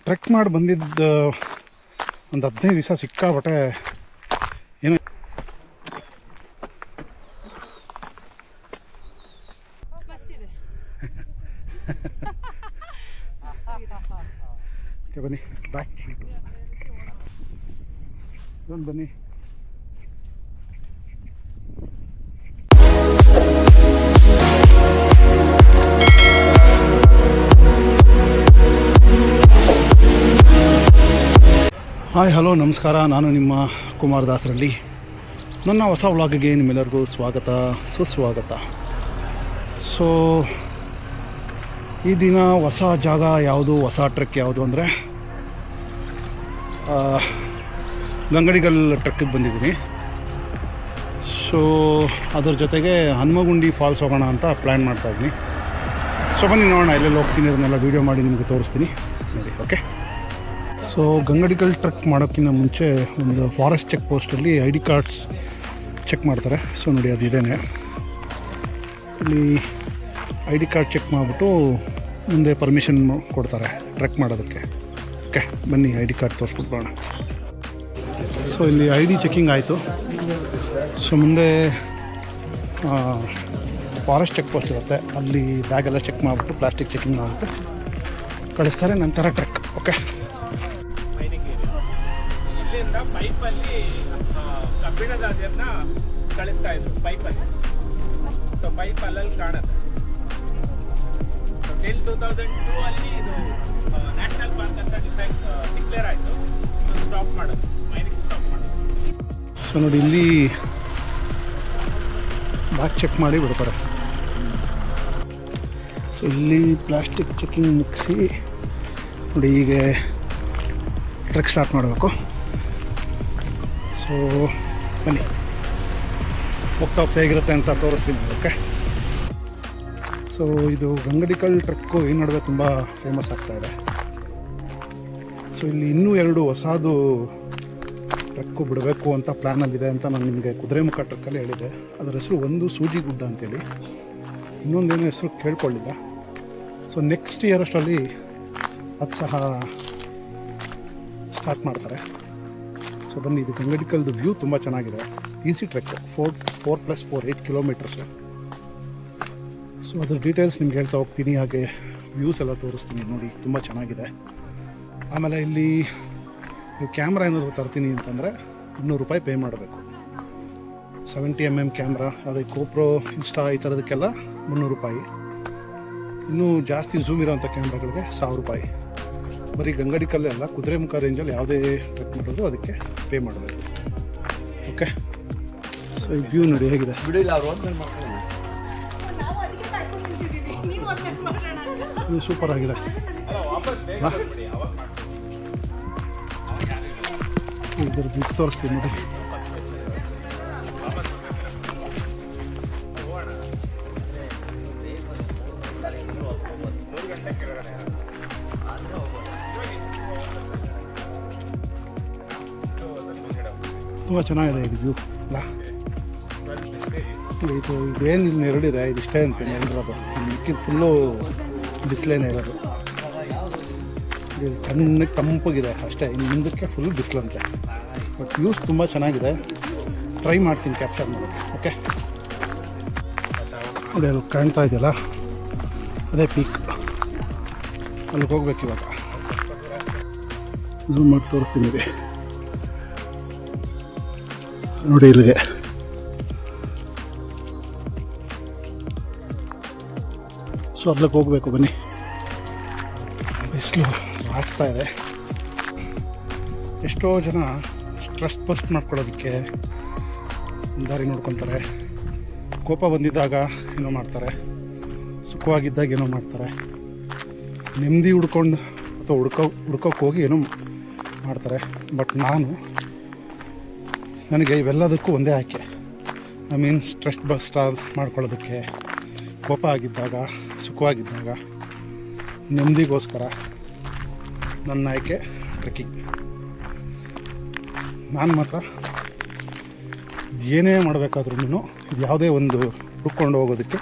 Trek ಮಾಡಿ ಬಂದಿದ್ದು ಒಂದು 15 ದಿವಸ ಸಿಕ್ಕಾಬಟ್ಟೆ ಏನು ಬನ್ನಿ ಬ್ಯಾಕ್ ಬನ್ನಿ. ಹಾಯ್ ಹಲೋ ನಮಸ್ಕಾರ, ನಾನು ನಿಮ್ಮ ಕುಮಾರ್ ದಾಸರಲ್ಲಿ. ನನ್ನ ಹೊಸ ವ್ಲಾಗಿಗೆ ನಿಮ್ಮೆಲ್ಲರಿಗೂ ಸ್ವಾಗತ ಸುಸ್ವಾಗತ. ಸೊ ಈ ದಿನ ಹೊಸ ಜಾಗ ಯಾವುದು, ಹೊಸ ಟ್ರೆಕ್ ಯಾವುದು ಅಂದರೆ ಗಂಗಡಿಗಲ್ ಟ್ರೆಕ್ಕಿಗೆ ಬಂದಿದ್ದೀನಿ. ಸೊ ಅದ್ರ ಜೊತೆಗೆ ಹನುಮಗುಂಡಿ ಫಾಲ್ಸ್ ಹೋಗೋಣ ಅಂತ ಪ್ಲ್ಯಾನ್ ಮಾಡ್ತಾಯಿದ್ದೀನಿ. ಸೊ ಬನ್ನಿ ನೋಡೋಣ, ಎಲ್ಲೆಲ್ಲಿ ಹೋಗ್ತೀನಿ ಅದನ್ನೆಲ್ಲ ವೀಡಿಯೋ ಮಾಡಿ ನಿಮಗೆ ತೋರಿಸ್ತೀನಿ ನೋಡಿ. ಓಕೆ, ಸೊ ಗಂಗಡಿಗಲ್ ಟ್ರೆಕ್ ಮಾಡೋಕ್ಕಿಂತ ಮುಂಚೆ ಒಂದು ಫಾರೆಸ್ಟ್ ಚೆಕ್ ಪೋಸ್ಟಲ್ಲಿ ID ಕಾರ್ಡ್ಸ್ ಚೆಕ್ ಮಾಡ್ತಾರೆ. ಸೊ ನೋಡಿ ಅದಿದ್ದೇನೆ, ಇಲ್ಲಿ ID ಕಾರ್ಡ್ ಚೆಕ್ ಮಾಡಿಬಿಟ್ಟು ಮುಂದೆ ಪರ್ಮಿಷನ್ ಕೊಡ್ತಾರೆ ಟ್ರೆಕ್ ಮಾಡೋದಕ್ಕೆ. ಓಕೆ ಬನ್ನಿ ID ಕಾರ್ಡ್ ತೋರಿಸ್ಬಿಟ್ಟು ಬರೋಣ. ಸೊ ಇಲ್ಲಿ ID ಚೆಕಿಂಗ್ ಆಯಿತು. ಸೊ ಮುಂದೆ ಫಾರೆಸ್ಟ್ ಚೆಕ್ ಪೋಸ್ಟ್ ಇರುತ್ತೆ, ಅಲ್ಲಿ ಬ್ಯಾಗೆಲ್ಲ ಚೆಕ್ ಮಾಡಿಬಿಟ್ಟು ಪ್ಲಾಸ್ಟಿಕ್ ಚೆಕಿಂಗ್ ಮಾಡಿಬಿಟ್ಟು ಕಳಿಸ್ತಾರೆ, ನಂತರ ಟ್ರೆಕ್. ಓಕೆ, ಇಲ್ಲಿಂದ ಪೈಪಲ್ಲಿ ಕಬ್ಬಿಣದ ಅದನ್ನ ಕಳಿಸ್ತಾ ಇದ್ರು ಪೈಪಲ್ಲಿ. ಸೊ ಪೈಪ್ ಅಲ್ಲಲ್ಲಿ ಕಾಣುತ್ತೆ. ಟಿಲ್ 2002 ಅಲ್ಲಿ ಇದು ನ್ಯಾಷನಲ್ ಪಾರ್ಕ್ ಅಂತ ಡಿಕ್ಲೇರ್ ಆಯಿತು. ಸ್ಟಾಪ್ ಮಾಡೋದು, ಮೈನಿಂಗ್ ಸ್ಟಾಪ್ ಮಾಡೋದು. ಸೊ ನೋಡಿ ಇಲ್ಲಿ ಬ್ಯಾಗ್ ಚೆಕ್ ಮಾಡಿ ಬಿಡ್ತಾರೆ. ಸೊ ಇಲ್ಲಿ ಪ್ಲಾಸ್ಟಿಕ್ ಚೆಕಿಂಗ್ ಮುಗಿಸಿ ನೋಡಿ ಹೀಗೆ ಟ್ರೆಕ್ ಸ್ಟಾರ್ಟ್ ಮಾಡಬೇಕು. ಸೊ ಬನ್ನಿ ಹೋಗ್ತಾ ಹೋಗ್ತಾ ಹೇಗಿರುತ್ತೆ ಅಂತ ತೋರಿಸ್ತೀನಿ. ಓಕೆ, ಸೊ ಇದು ಗಂಗಡಿಕಲ್ ಟ್ರೆಕ್ಕು ಈ ನಡುವೆ ತುಂಬ ಫೇಮಸ್ ಆಗ್ತಾಯಿದೆ. ಸೊ ಇಲ್ಲಿ ಇನ್ನೂ 2 ಹೊಸದು ಟ್ರೆಕ್ಕು ಬಿಡಬೇಕು ಅಂತ ಪ್ಲ್ಯಾನಲ್ಲಿದೆ ಅಂತ ನಾನು ನಿಮಗೆ ಕುದುರೆಮುಖ ಟ್ರೆಕ್ಕಲ್ಲಿ ಹೇಳಿದೆ. ಅದರ ಹೆಸರು ಒಂದು ಸೂಜಿಗುಡ್ಡ ಅಂತೇಳಿ, ಇನ್ನೊಂದೇನೋ ಹೆಸರು ಕೇಳ್ಕೊಳ್ಳಿಲ್ಲ. ಸೊ ನೆಕ್ಸ್ಟ್ ಇಯರ್ ಅಷ್ಟರಲ್ಲಿ ಅದು ಸಹ ಸ್ಟಾರ್ಟ್ ಮಾಡ್ತಾರೆ. ಸೊ ಬನ್ನಿ, ಇದು ಗಂಗಡಿಕಲ್ದು ವ್ಯೂ ತುಂಬ ಚೆನ್ನಾಗಿದೆ. Easy trek, 4+4 8 kilometres. ಸೊ ಅದ್ರ ಡೀಟೇಲ್ಸ್ ನಿಮ್ಗೆ ಹೇಳ್ತಾ ಹೋಗ್ತೀನಿ, ಹಾಗೆ ವ್ಯೂಸ್ ಎಲ್ಲ ತೋರಿಸ್ತೀನಿ ನೋಡಿ, ತುಂಬ ಚೆನ್ನಾಗಿದೆ. ಆಮೇಲೆ ಇಲ್ಲಿ ನೀವು ಕ್ಯಾಮ್ರಾ ಏನಾದರೂ ತರ್ತೀನಿ ಅಂತಂದರೆ $200 ಪೇ ಮಾಡಬೇಕು. 70mm ಕ್ಯಾಮ್ರಾ, ಅದೇ GoPro ಇನ್ಸ್ಟಾ ಈ ಥರದಕ್ಕೆಲ್ಲ $300. ಇನ್ನೂ ಜಾಸ್ತಿ ಝೂಮ್ ಇರೋವಂಥ ಕ್ಯಾಮ್ರಾಗಳಿಗೆ $1000. ಬರೀ ಗಂಗಡಿಕಲ್ಲೇ ಅಲ್ಲ, ಕುದುರೆಮುಖ ರೇಂಜಲ್ಲಿ ಯಾವುದೇ ಟ್ರೆಕ್ ಮಾಡೋದು ಅದಕ್ಕೆ ಪೇ ಮಾಡಬೇಕು. ಓಕೆ, ಸೊ ಈ ವ್ಯೂ ನೋಡಿ ಹೇಗಿದೆ. ಇದು ಸೂಪರ್ ಆಗಿದೆ. ಇದ್ರ ವ್ಯೂ ತೋರಿಸ್ತೀನಿ ನೋಡಿ. ತುಂಬ ಚೆನ್ನಾಗಿದೆ ಇದು ವ್ಯೂ ಅಲ್ಲ. ಇದೇನು ಇಲ್ಲಿ ನೆರಳಿದೆ, ಇದಿಷ್ಟೇ ಅಂತ ನೆರಳಿರೋದು. ಮಿಕ್ಕಿದ ಫುಲ್ಲು ಬಿಸಿಲೇನೇ ಇರೋದು. ಇದು ತಣ್ಣಗೆ ತಂಪಗಿದೆ ಅಷ್ಟೇ, ಇನ್ನು ಮುಂದಕ್ಕೆ ಫುಲ್ ಬಿಸಿಲಂತೆ. ಬಟ್ ವ್ಯೂಸ್ ತುಂಬ ಚೆನ್ನಾಗಿದೆ, ಟ್ರೈ ಮಾಡ್ತೀನಿ ಕ್ಯಾಪ್ಚರ್ ಮಾಡೋದು. ಓಕೆ ನೋಡಿ, ಅಲ್ಲಿ ಕಾಣ್ತಾ ಇದೆಯಲ್ಲ ಅದೇ ಪೀಕ್, ಅಲ್ಲಿಗೆ ಹೋಗ್ಬೇಕು ಇವಾಗ. ಝೂಮ್ ಮಾಡಿ ತೋರಿಸ್ತೀನಿ ರೀ ನೋಡಿ ಇಲ್ಲಿಗೆ. ಸೊ ಅಲ್ಲಿಗೆ ಹೋಗಬೇಕು ಬನ್ನಿ. ಬಿಸಿಲು ಹಾಕ್ತಾ ಇದೆ. ಎಷ್ಟೋ ಜನ ಸ್ಟ್ರೆಸ್ ಬಸ್ಟ್ ಮಾಡ್ಕೊಳ್ಳೋದಕ್ಕೆ ದಾರಿ ನೋಡ್ಕೊತಾರೆ. ಕೋಪ ಬಂದಿದ್ದಾಗ ಏನೋ ಮಾಡ್ತಾರೆ, ಸುಖವಾಗಿದ್ದಾಗ ಏನೋ ಮಾಡ್ತಾರೆ, ನೆಮ್ಮದಿ ಹುಡ್ಕೊಂಡು ಅಥವಾ ಹುಡ್ಕೋಕ್ಕೆ ಹೋಗಿ ಏನೋ ಮಾಡ್ತಾರೆ. ಬಟ್ ನನಗೆ ಇವೆಲ್ಲದಕ್ಕೂ ಒಂದೇ ಆಯ್ಕೆ. ಐ ಮೀನ್ ಸ್ಟ್ರೆಸ್ ಬಸ್ಟ್ ಮಾಡ್ಕೊಳ್ಳೋದಕ್ಕೆ, ಕೋಪ ಆಗಿದ್ದಾಗ, ಸುಖವಾಗಿದ್ದಾಗ, ನೆಮ್ಮದಿಗೋಸ್ಕರ ನನ್ನ ಆಯ್ಕೆ ಟ್ರೆಕ್ಕಿಂಗ್. ನಾನು ಮಾತ್ರ ಏನೇ ಮಾಡಬೇಕಾದ್ರೂ ಇದು ಯಾವುದೇ ಒಂದು ಹುಡ್ಕೊಂಡು ಹೋಗೋದಕ್ಕೆ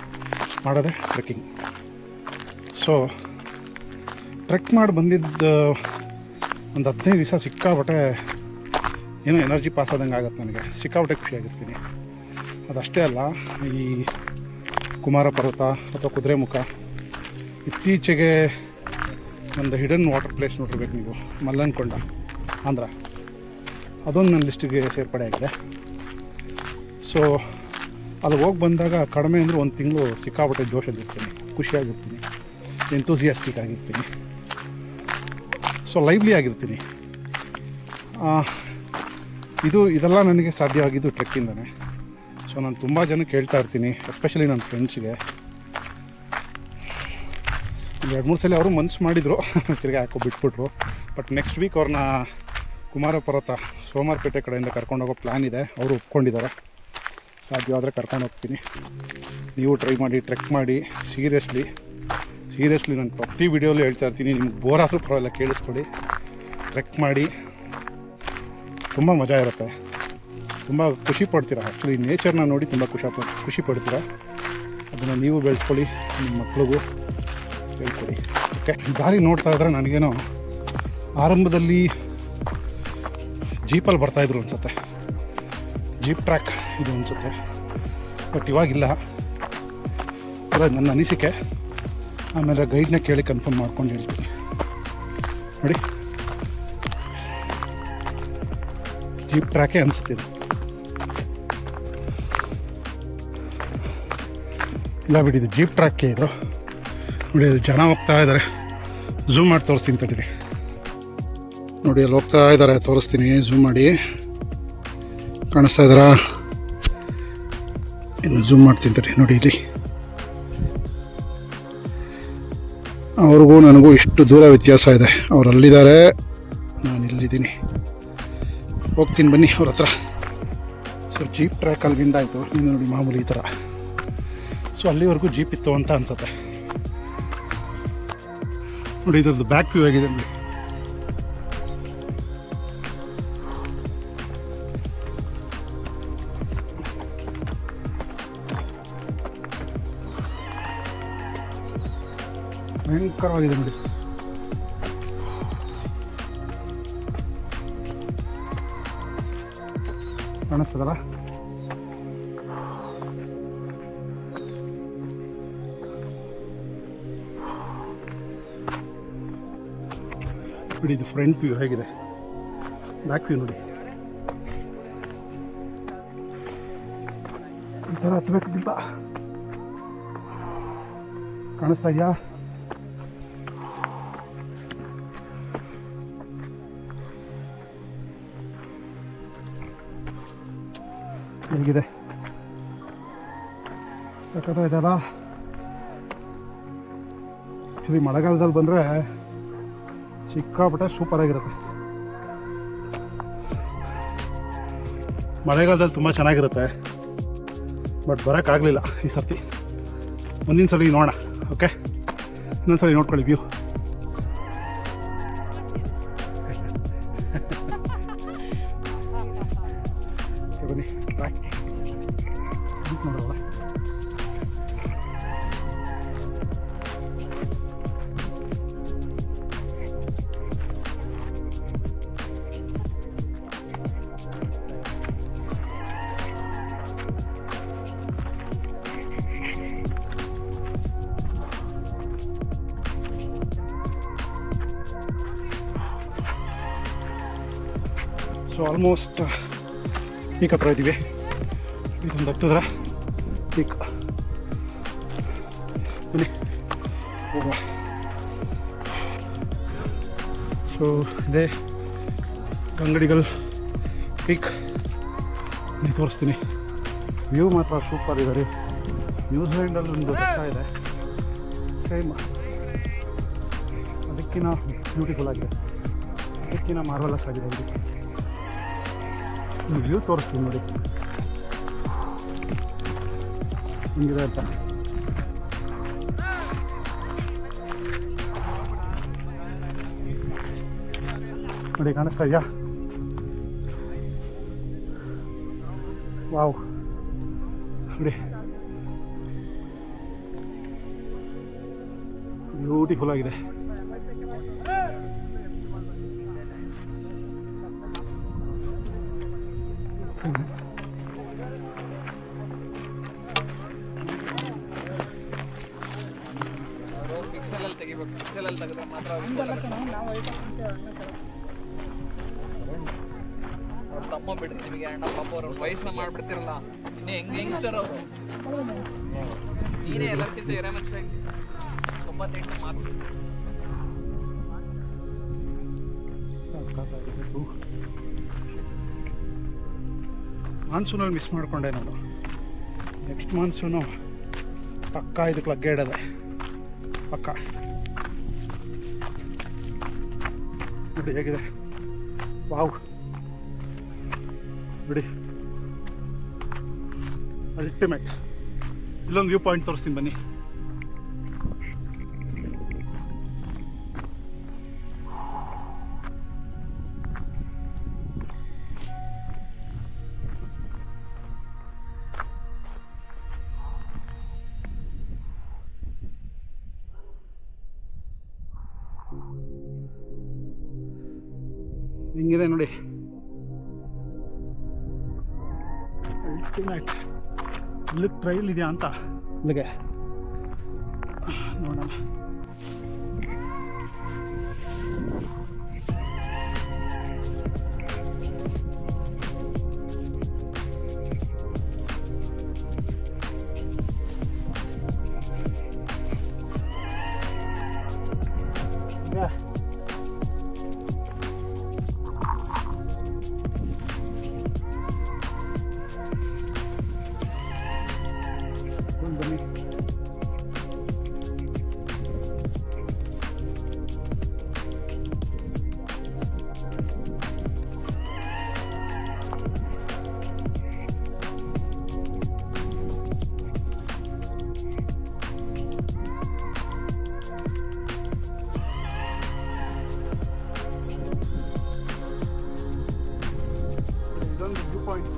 ಮಾಡೋದೇ ಟ್ರೆಕ್ಕಿಂಗ್. ಸೊ ಟ್ರೆಕ್ ಮಾಡಿ ಬಂದಿದ್ದು ಒಂದು 15 ದಿವಸ ಸಿಕ್ಕಾಪಟ್ಟೆ ಏನೋ ಎನರ್ಜಿ ಪಾಸ್ ಆದಂಗೆ ಆಗುತ್ತೆ ನನಗೆ. ಸಿಕ್ಕಾಪಟ್ಟೆ ಖುಷಿಯಾಗಿರ್ತೀನಿ. ಅದಷ್ಟೇ ಅಲ್ಲ, ಈ ಕುಮಾರ ಪರ್ವತ ಅಥವಾ ಕುದುರೆಮುಖ, ಇತ್ತೀಚೆಗೆ ಒಂದು ಹಿಡನ್ ವಾಟರ್ ಪ್ಲೇಸ್ ನೋಡಿರ್ಬೇಕು ನೀವು, ಮಲ್ಲನ್ಕೊಂಡ ಆಂಧ್ರ, ಅದೊಂದು ನನ್ನ ಲಿಸ್ಟಿಗೆ ಸೇರ್ಪಡೆ ಆಗಿದೆ. ಸೊ ಅಲ್ಲಿ ಹೋಗಿ ಬಂದಾಗ ಕಡಿಮೆ ಅಂದರೆ 1 ತಿಂಗಳು ಸಿಕ್ಕಾಪಟ್ಟೆ ಜೋಶಲ್ಲಿರ್ತೀನಿ, ಖುಷಿಯಾಗಿರ್ತೀನಿ, ಎಂತೂಸಿಯಾಸ್ಟಿಕ್ ಆಗಿರ್ತೀನಿ, ಸೊ ಲೈವ್ಲಿ ಆಗಿರ್ತೀನಿ. ಇದೆಲ್ಲ ನನಗೆ ಸಾಧ್ಯವಾಗಿದ್ದು ಟ್ರೆಕ್ಕಿಂದನೇ. ಸೊ ನಾನು ತುಂಬ ಜನಕ್ಕೆ ಹೇಳ್ತಾ ಇರ್ತೀನಿ, ಎಸ್ಪೆಷಲಿ ನನ್ನ ಫ್ರೆಂಡ್ಸ್ಗೆ. 2-3 ಸಲ ಅವರು ಮನ್ಸು ಮಾಡಿದರು, ತಿರ್ಗಿ ಹಾಕೋ ಬಿಟ್ಬಿಟ್ರು. ಬಟ್ ನೆಕ್ಸ್ಟ್ ವೀಕ್ ಅವ್ರನ್ನ ಕುಮಾರ ಪರ್ವತ ಸೋಮಾರಪೇಟೆ ಕಡೆಯಿಂದ ಕರ್ಕೊಂಡೋಗೋ ಪ್ಲ್ಯಾನ್ ಇದೆ. ಅವರು ಒಪ್ಕೊಂಡಿದ್ದಾರೆ. ಸಾಧ್ಯವಾದರೆ ಕರ್ಕೊಂಡು ಹೋಗ್ತೀನಿ. ನೀವು ಟ್ರೈ ಮಾಡಿ, ಟ್ರೆಕ್ ಮಾಡಿ. ಸೀರಿಯಸ್ಲಿ ನಾನು ಪ್ರತಿ ವಿಡಿಯೋಲ್ಲೂ ಹೇಳ್ತಾ ಇರ್ತೀನಿ, ನಿಮ್ಗೆ ಬೋರ್ ಆದರೂ ಪರವಾಗಿಲ್ಲ, ಕೇಳಿಸ್ಕೊಡಿ, ಟ್ರೆಕ್ ಮಾಡಿ. ತುಂಬ ಮಜಾ ಇರುತ್ತೆ, ತುಂಬ ಖುಷಿ ಪಡ್ತೀರಾ. ಆ್ಯಕ್ಚುಲಿ ನೇಚರ್ನ ನೋಡಿ ತುಂಬ ಖುಷಿ ಪಡ್ತೀರಾ. ಅದನ್ನು ನೀವು ಬೆಳೆಸ್ಕೊಳ್ಳಿ, ನಿಮ್ಮ ಮಕ್ಳಿಗೂ ಹೇಳ್ಕೊಡಿ. ಓಕೆ, ದಾರಿ ನೋಡ್ತಾ ಇದ್ರೆ ನನಗೇನೋ ಆರಂಭದಲ್ಲಿ ಜೀಪಲ್ಲಿ ಬರ್ತಾಯಿದ್ರು ಅನಿಸುತ್ತೆ, ಜೀಪ್ ಟ್ರ್ಯಾಕ್ ಇದು ಅನಿಸುತ್ತೆ. ಬಟ್ ಇವಾಗಿಲ್ಲ. ಅದು ನನ್ನ ಅನಿಸಿಕೆ. ಆಮೇಲೆ ಗೈಡ್ನ ಕೇಳಿ ಕನ್ಫರ್ಮ್ ಮಾಡ್ಕೊಂಡು ಹೇಳ್ತೀನಿ. ನೋಡಿ, ಜೀಪ್ ಟ್ರ್ಯಾಕೇ ಅನಿಸುತ್ತಿದೆ. ಇಲ್ಲ ಬಿಡಿ, ಇದು ಜೀಪ್ ಟ್ರ್ಯಾಕೇ ಇದು. ನೋಡಿ, ಅದು ಜನ ಹೋಗ್ತಾ ಇದ್ದಾರೆ. ಝೂಮ್ ಮಾಡಿ ತೋರಿಸ್ತೀನಿ ತಡೀರಿ. ನೋಡಿ, ಅಲ್ಲಿ ಹೋಗ್ತಾ ಇದ್ದಾರೆ, ತೋರಿಸ್ತೀನಿ. ಝೂಮ್ ಮಾಡಿ, ಕಾಣಿಸ್ತಾ ಇದ್ದಾರಾ? ಇನ್ನು ಝೂಮ್ ಮಾಡ್ತೀನಿ ತಡಿ. ನೋಡಿ, ಇಲ್ಲಿ ಅವ್ರಿಗೂ ನನಗೂ ಇಷ್ಟು ದೂರ ವ್ಯತ್ಯಾಸ ಇದೆ. ಅವ್ರು ಅಲ್ಲಿದ್ದಾರೆ, ನಾನು ಇಲ್ಲಿದ್ದೀನಿ. ಹೋಗ್ತೀನಿ ಬನ್ನಿ ಅವ್ರ ಹತ್ರ. ಸೊ ಜೀಪ್ ಟ್ರ್ಯಾಕ್ ಅಲ್ಲಿಂದ ಆಯಿತು. ಇನ್ನು ನೋಡಿ, ಮಾಮೂಲಿ ಈ ಥರ. ಸೊ ಅಲ್ಲಿವರೆಗೂ ಜೀಪ್ ಇತ್ತು ಅಂತ ಅನ್ಸುತ್ತೆ. ನೋಡಿ, ಇದ್ರದ್ದು ಬ್ಯಾಕ್ ವ್ಯೂ ಆಗಿದೆ ನೋಡಿ. ಭಯಂಕರವಾಗಿದೆ ನೋಡಿ. ಕಾಣಿಸ್ತದಲ್ಲ? ನೋಡಿ, ಇದು ಫ್ರಂಟ್ ವ್ಯೂ ಹೇಗಿದೆ. ಬ್ಯಾಕ್ ವ್ಯೂ ನೋಡಿ. ಈ ಥರ ಹತ್ಬೇಕಿದ್ದಿಲ್ಲ. ಕಾಣಿಸ್ತಾ ಇದೆಯಾ? ಹೇಗಿದೆ? ಇದೆಯಲ್ಲ. ಆ್ಯಕ್ಚುಲಿ ಮಳೆಗಾಲದಲ್ಲಿ ಬಂದರೆ ಸಿಕ್ಕಾಪಟ್ಟೆ ಸೂಪರಾಗಿರುತ್ತೆ. ಮಳೆಗಾಲದಲ್ಲಿ ತುಂಬ ಚೆನ್ನಾಗಿರುತ್ತೆ. ಬಟ್ ಬರೋಕ್ಕಾಗಲಿಲ್ಲ ಈ ಸರ್ತಿ. ಮುಂದಿನ ಸಲ ನೋಡೋಣ. ಓಕೆ, ಇನ್ನೊಂದು ಸಲ ನೋಡ್ಕೊಳ್ಳಿ ವ್ಯೂ. ಬನ್ನಿ, ಬಾಯ್. ನೋಡೋಣ. ಸೊ ಆಲ್ಮೋಸ್ಟ್ ಪೀಕ್ ಹತ್ರ ಇದ್ದೀವಿ. ಇದೊಂದು ಹತ್ತಿದ್ರ ಪೀಕ್. ಬನ್ನಿ ಹೋಗುವ. ಸೊ ಇದೇ ಗಂಗಡಿಗಲ್ ಪೀಕ್. ನೀವು ತೋರಿಸ್ತೀನಿ. ವ್ಯೂ ಮಾತ್ರ ಸೂಪರ್ ಇದೆ ರೀ. ನ್ಯೂಜಿಲೆಂಡಲ್ಲಿ ಒಂದು ಬೆಟ್ಟ ಇದೆ, ಸೇಮ್ ಅದಕ್ಕಿಂತ ಬ್ಯೂಟಿಫುಲ್ ಆಗಿದೆ, ಅದಕ್ಕಿಂತ ಮಾರ್ವಲಸ್ ಆಗಿದೆ. ವ್ಯೂ ತೋರಿಸ್ತೀನಿ ನೋಡಿ ಹಿಂಗಿದೆ ಅಂತ. ನೋಡಿ, ಕಾಣಿಸ್ತಾ ಇದೆಯಾ? ವಾವ್, ನೋಡಿ ಬ್ಯೂಟಿಫುಲ್ ಆಗಿದೆ. ಪಿಕ್ಸೆಲಲ್ಲಿ ತೆಗಿಬೇಕು, ಪಿಕ್ಸೆಲಲ್ಲಿ ತೆಗೆದ್ರೆ ಮಾತ್ರ ಅವ್ರ ತಮ್ಮ ಬಿಡ್ರಿ ನಿಮಗೆ ಅಣ್ಣ ಪಾಪ ಅವ್ರ ವಯಸ್ಸನ್ನ ಮಾಡ್ಬಿಡ್ತಿರಲ್ಲ, ಇನ್ನೇ ಹೆಂಗ್ಸ್ಟರ್ ಅವರು. ನೀನೇ ಎಲ್ಲಕ್ಕಿಂತ ಎರೆ ಮನುಷ್ಯ ಇಲ್ಲಿ 98 ಮಾರ್ಕ್. ಮಾನ್ಸೂನಲ್ಲಿ ಮಿಸ್ ಮಾಡಿಕೊಂಡೆ ನಾನು. ನೆಕ್ಸ್ಟ್ ಮಾನ್ಸೂನು ಪಕ್ಕ ಇದಕ್ಕೆ ಲಗ್ಗೆ ಇಡೋದೆ ಪಕ್ಕ. ನೋಡಿ ಹೇಗಿದೆ, ವಾವ್ ಬಿಡಿ, ಅಲ್ಟಿಮೇಟ್. ಇಲ್ಲೊಂದು ವ್ಯೂ ಪಾಯಿಂಟ್ ತೋರಿಸ್ತೀನಿ ಬನ್ನಿ. ಹಿಂಗಿದೆ ನೋಡಿ, ಅಲ್ಟಿಮೇಟ್. ಇಲ್ಲಿ ಟ್ರೈಲ್ ಇದೆಯಾ ಅಂತ ಇಲ್ಲಿಗೆ ನೋಡೋಣ. ಬನ್ನಿ. ಇದೊಂದು ವ್ಯೂ ಪಾಯಿಂಟ್.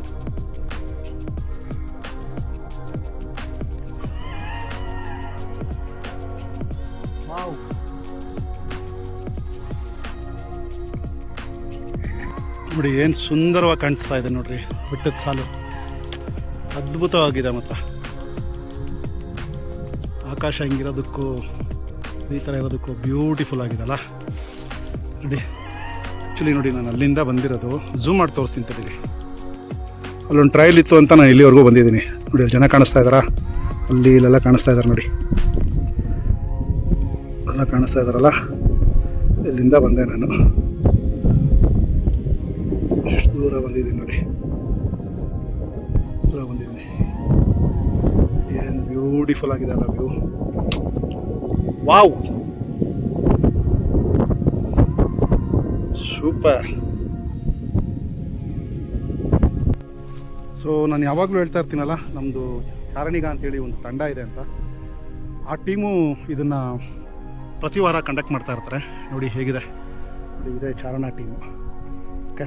ವಾವ್, ನೋಡಿ ಏನು ಸುಂದರವಾಗಿ ಕಾಣಿಸ್ತಾ ಇದೆ ನೋಡ್ರಿ. ಬೆಟ್ಟದ ಸಾಲು ಅದ್ಭುತವಾಗಿದೆ ಮಾತ್ರ. ಆಕಾಶ ಹಿಂಗಿರೋದಕ್ಕೂ ಈ ಥರ ಇರೋದಕ್ಕೂ ಬ್ಯೂಟಿಫುಲ್ ಆಗಿದೆಲ್ಲ ನೋಡಿ. ಆ್ಯಕ್ಚುಲಿ ನೋಡಿ, ನಾನು ಅಲ್ಲಿಂದ ಬಂದಿರೋದು, ಝೂಮ್ ಮಾಡಿ ತೋರಿಸ್ತೀನಿ ತಡೀರಿ. ಅಲ್ಲೊಂದು ಟ್ರಯಲ್ ಇತ್ತು ಅಂತ ನಾನು ಇಲ್ಲಿವರೆಗೂ ಬಂದಿದ್ದೀನಿ ನೋಡಿ. ಅಲ್ಲಿ ಜನ ಕಾಣಿಸ್ತಾ ಇದ್ದಾರಾ? ಅಲ್ಲಿ ಇಲ್ಲೆಲ್ಲ ಕಾಣಿಸ್ತಾ ಇದ್ದಾರೆ ನೋಡಿ, ಎಲ್ಲ ಕಾಣಿಸ್ತಾ ಇದ್ದಾರಲ್ಲ, ಇಲ್ಲಿಂದ ಬಂದೆ ನಾನು. ಎಷ್ಟು ದೂರ ಬಂದಿದ್ದೀನಿ ನೋಡಿ, ದೂರ ಬಂದಿದ್ದೀನಿ. ಏನು ಬ್ಯೂಟಿಫುಲ್ ಆಗಿದೆ ಅಲ್ಲ ವ್ಯೂ. Wow, super. ಸೊ ನಾನು ಯಾವಾಗಲೂ ಹೇಳ್ತಾ ಇರ್ತೀನಲ್ಲ, ನಮ್ಮದು ಚಾರಣಿಗ ಅಂತೇಳಿ ಒಂದು ತಂಡ ಇದೆ ಅಂತ. ಆ ಟೀಮು ಇದನ್ನು ಪ್ರತಿ ವಾರ ಕಂಡಕ್ಟ್ ಮಾಡ್ತಾ ಇರ್ತಾರೆ. ನೋಡಿ ಹೇಗಿದೆ ನೋಡಿ, ಇದೆ ಚಾರಣ ಟೀಮು. ಓಕೆ,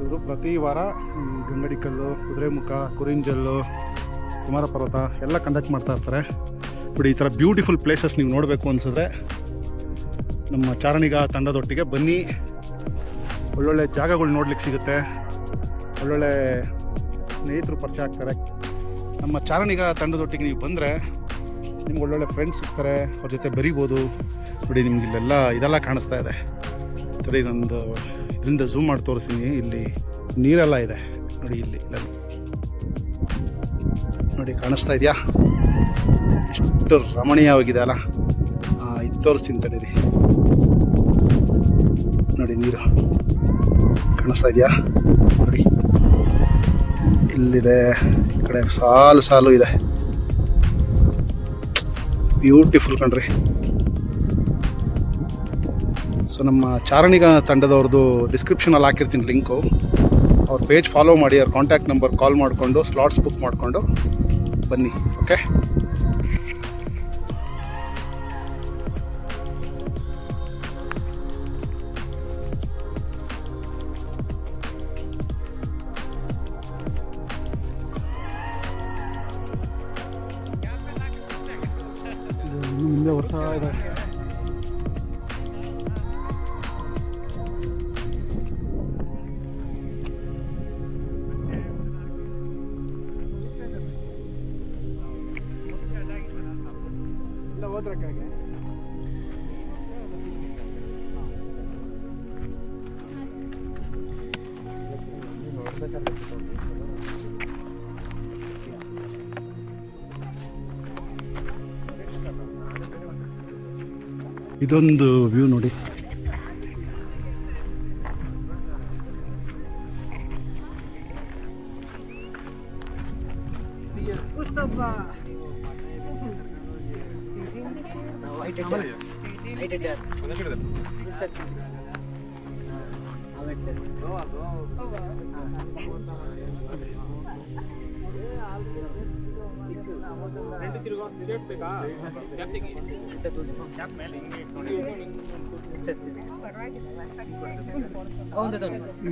ಇವರು ಪ್ರತಿ ವಾರ ಗಂಗಡಿಕಲ್ಲು, ಕುದುರೆಮುಖ, ಕುರಿಂಜಲ್ಲು, ಕುಮಾರ ಪರ್ವತ ಎಲ್ಲ ಕಂಡಕ್ಟ್ ಮಾಡ್ತಾ ಇರ್ತಾರೆ. ನೋಡಿ, ಈ ಥರ ಬ್ಯೂಟಿಫುಲ್ ಪ್ಲೇಸಸ್ ನೀವು ನೋಡಬೇಕು ಅನಿಸಿದ್ರೆ ನಮ್ಮ ಚಾರಣಿಗ ತಂಡದೊಟ್ಟಿಗೆ ಬನ್ನಿ. ಒಳ್ಳೊಳ್ಳೆ ಜಾಗಗಳು ನೋಡ್ಲಿಕ್ಕೆ ಸಿಗುತ್ತೆ, ಒಳ್ಳೊಳ್ಳೆ ಸ್ನೇಹಿತರು ಪರಿಚಯ ಆಗ್ತಾರೆ. ನಮ್ಮ ಚಾರಣಿಗ ತಂಡದೊಟ್ಟಿಗೆ ನೀವು ಬಂದರೆ ನಿಮ್ಗೆ ಒಳ್ಳೊಳ್ಳೆ ಫ್ರೆಂಡ್ಸ್ ಸಿಗ್ತಾರೆ, ಅವ್ರ ಜೊತೆ ಬೆರಿಬೋದು. ನೋಡಿ, ನಿಮ್ಗೆ ಇಲ್ಲೆಲ್ಲ ಇದೆಲ್ಲ ಕಾಣಿಸ್ತಾ ಇದೆ. ಸರಿ, ನಂದು ಇದರಿಂದ ಝೂಮ್ ಮಾಡಿ ತೋರಿಸ್ತೀನಿ. ಇಲ್ಲಿ ನೀರೆಲ್ಲ ಇದೆ ನೋಡಿ, ಇಲ್ಲಿ ನೋಡಿ ಕಾಣಿಸ್ತಾ ಇದೆಯಾ? ಎಷ್ಟು ರಮಣೀಯವಾಗಿದೆ ಅಲ್ಲ. ಇದು ತೋರಿಸ್ತೀನಿ ತಡೀರಿ. ನೋಡಿ, ನೀರು ಕಾಣಿಸ್ತಾ ಇದೆಯಾ? ನೋಡಿ, ಇಲ್ಲಿದೆ, ಈ ಕಡೆ ಸಾಲು ಸಾಲು ಇದೆ. ಬ್ಯೂಟಿಫುಲ್ ಕಣ್ರಿ. ಸೊ ನಮ್ಮ ಚಾರಣಿಗ ತಂಡದವ್ರದ್ದು ಡಿಸ್ಕ್ರಿಪ್ಷನಲ್ಲಿ ಹಾಕಿರ್ತೀನಿ ಲಿಂಕು. ಅವ್ರ ಪೇಜ್ ಫಾಲೋ ಮಾಡಿ, ಅವ್ರ ಕಾಂಟ್ಯಾಕ್ಟ್ ನಂಬರ್ ಕಾಲ್ ಮಾಡಿಕೊಂಡು ಸ್ಲಾಟ್ಸ್ ಬುಕ್ ಮಾಡಿಕೊಂಡು ಬನ್ನಿ. ಓಕೆ, ಮುಂದೆ ಬರ್ತಾ ಇದೆ. ಇದೊಂದು ವ್ಯೂ ನೋಡಿ.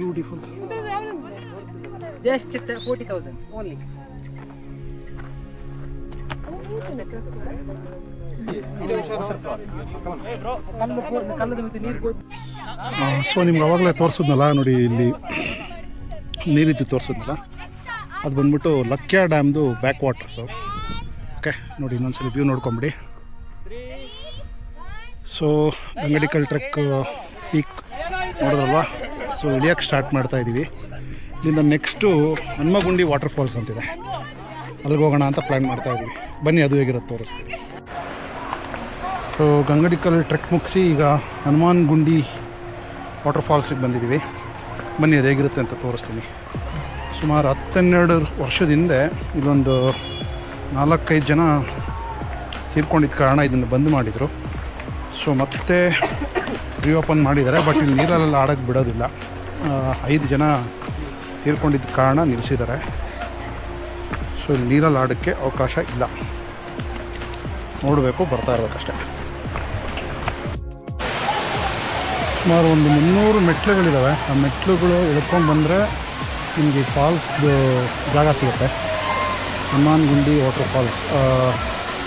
Beautiful. Just 40,000 only. ಸೊ ನಿಮ್ಗೆ ಅವಾಗಲೇ ತೋರಿಸಿದ್ನಲ್ಲ ನೋಡಿ, ಇಲ್ಲಿ ನೀರಿದ್ದು ತೋರಿಸಿದ್ನಲ್ಲ, ಅದು ಬಂದ್ಬಿಟ್ಟು ಲಕ್ಯಾ ಡ್ಯಾಮ್ದು ಬ್ಯಾಕ್ ವಾಟರ್ಸು. ಓಕೆ ನೋಡಿ, ಇನ್ನೊಂದ್ಸಲ ವ್ಯೂ ನೋಡ್ಕೊಂಬಿಡಿ. ಸೊ ಗಂಗಡಿಕಲ್ ಟ್ರೆಕ್ ಪೀಕ್ ನೋಡಿದ್ರಲ್ವಾ. ಸೊ ಇಳಿಯೋಕ್ಕೆ ಸ್ಟಾರ್ಟ್ ಮಾಡ್ತಾ ಇದ್ದೀವಿ. ಇಲ್ಲಿಂದ ನೆಕ್ಸ್ಟು ಹನುಮಗುಂಡಿ ವಾಟರ್ ಫಾಲ್ಸ್ ಅಂತಿದೆ, ಅಲ್ಲಿಗೆ ಹೋಗೋಣ ಅಂತ ಪ್ಲ್ಯಾನ್ ಮಾಡ್ತಾ ಇದ್ದೀವಿ. ಬನ್ನಿ, ಅದು ಹೇಗಿರುತ್ತೆ ತೋರಿಸ್ತೀವಿ. ಸೊ ಗಂಗಡಿಕಲ್ ಟ್ರೆಕ್ ಮುಗಿಸಿ ಈಗ ಹನುಮಾನ್ ಗುಂಡಿ ವಾಟರ್ ಫಾಲ್ಸಿಗೆ ಬಂದಿದ್ದೀವಿ. ಬನ್ನಿ, ಅದು ಹೇಗಿರುತ್ತೆ ಅಂತ ತೋರಿಸ್ತೀನಿ. ಸುಮಾರು 10-12 ವರ್ಷದ ಹಿಂದೆ ಇಲ್ಲೊಂದು 4-5 ಜನ ತೀರ್ಕೊಂಡಿದ್ದ ಕಾರಣ ಇದನ್ನು ಬಂದ್ ಮಾಡಿದರು. ಸೊ ಮತ್ತೆ ರಿಓಪನ್ ಮಾಡಿದ್ದಾರೆ, ಬಟ್ ಇಲ್ಲಿ ನೀರಲ್ಲೆಲ್ಲ ಆಡೋಕ್ಕೆ ಬಿಡೋದಿಲ್ಲ. 5 ಜನ ತೀರ್ಕೊಂಡಿದ್ದ ಕಾರಣ ನಿಲ್ಲಿಸಿದ್ದಾರೆ. ಸೊ ಇಲ್ಲಿ ನೀರಲ್ಲಿ ಆಡೋಕ್ಕೆ ಅವಕಾಶ ಇಲ್ಲ, ನೋಡಬೇಕು, ಬರ್ತಾ ಇರಬೇಕಷ್ಟೆ. ಸುಮಾರು ಒಂದು 300 ಮೆಟ್ಲುಗಳಿದ್ದಾವೆ. ಆ ಮೆಟ್ಲುಗಳು ಇಳ್ಕೊಂಡು ಬಂದರೆ ನಿಮಗೆ ಫಾಲ್ಸ್ದು ಜಾಗ ಸಿಗುತ್ತೆ. ಹನುಮಾನ್ ಗುಂಡಿ ವಾಟರ್ ಫಾಲ್ಸ್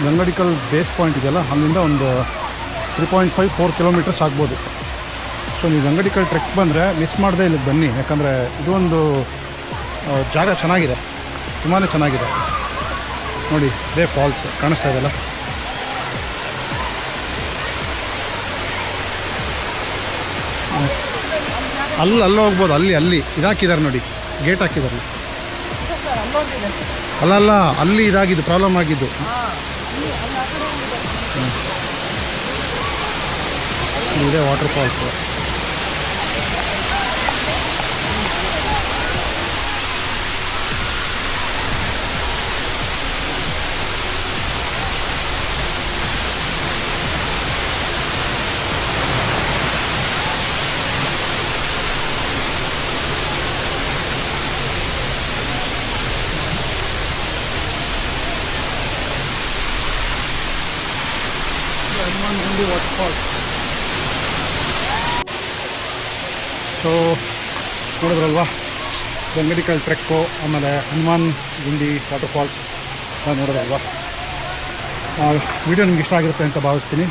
ಗಂಗಡಿಕಲ್ ಬೇಸ್ ಪಾಯಿಂಟ್ ಇದೆಯಲ್ಲ, ಅಲ್ಲಿಂದ ಒಂದು 3.5-4 ಕಿಲೋಮೀಟರ್ಸ್ ಆಗ್ಬೋದು. ಸೊ ನೀವು ಗಂಗಡಿಕಲ್ ಟ್ರೆಕ್ ಬಂದರೆ ಮಿಸ್ ಮಾಡದೆ ಇಲ್ಲಿಗೆ ಬನ್ನಿ, ಯಾಕಂದರೆ ಇದು ಒಂದು ಜಾಗ ಚೆನ್ನಾಗಿದೆ, ತುಂಬಾ ಚೆನ್ನಾಗಿದೆ. ನೋಡಿ, ಇದೇ ಫಾಲ್ಸ್ ಕಾಣಿಸ್ತಾ ಇದೆಯಲ್ಲ. ಅಲ್ಲಿ ಹೋಗ್ಬೋದು, ಅಲ್ಲಿ ಇದಾಕಿದ್ದಾರೆ ನೋಡಿ, ಗೇಟ್ ಹಾಕಿದ್ದಾರೆ. ಅಲ್ಲ ಅಲ್ಲಿ ಇದಾಗಿದ್ದು, ಪ್ರಾಬ್ಲಮ್ ಆಗಿದ್ದು. ಇದೇ ವಾಟರ್ ಫಾಲ್ಸ್. ಹನುಮಾನ್ ಗುಂಡಿ ವಾಟರ್ ಫಾಲ್ಸ್. ಸೊ ನೋಡಿದ್ರಲ್ವಾ, ಗಂಗಡಿಕಲ್ ಟ್ರೆಕ್ಕು, ಆಮೇಲೆ ಹನುಮಾನ್ ಗುಂಡಿ ವಾಟರ್ ಫಾಲ್ಸ್ ನೋಡಿದ್ರಲ್ವಾ. ವಿಡಿಯೋ ನಿಮ್ಗೆ ಇಷ್ಟ ಆಗಿರುತ್ತೆ ಅಂತ ಭಾವಿಸ್ತೀನಿ.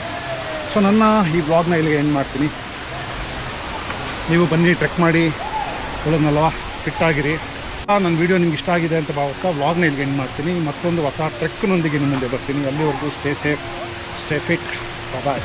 ಸೊ ನನ್ನ ಈ ಬ್ಲಾಗ್ನ ಇಲ್ಲಿಗೆ ಎಂಡ್ ಮಾಡ್ತೀನಿ. ನೀವು ಬನ್ನಿ, ಟ್ರೆಕ್ ಮಾಡಿ, ಒಳ್ಳೆದಲ್ವಾ, ಫಿಟ್ಟಾಗಿರಿ. ನನ್ನ ವಿಡಿಯೋ ನಿಮ್ಗೆ ಇಷ್ಟ ಆಗಿದೆ ಅಂತ ಭಾವಿಸ್ತಾ ವ್ಲಾಗ್ನ ಇಲ್ಲಿಗೆ ಎಂಡ್ ಮಾಡ್ತೀನಿ. ಮತ್ತೊಂದು ಹೊಸ ಟ್ರೆಕ್ನೊಂದಿಗೆ ನಿಮ್ಮ ಮುಂದೆ ಬರ್ತೀನಿ. ಅಲ್ಲಿವರೆಗೂ ಸ್ಟೇ ಸೇಫ್, ಸ್ಟೇ ಫಿಟ್. ಬಾಯ್.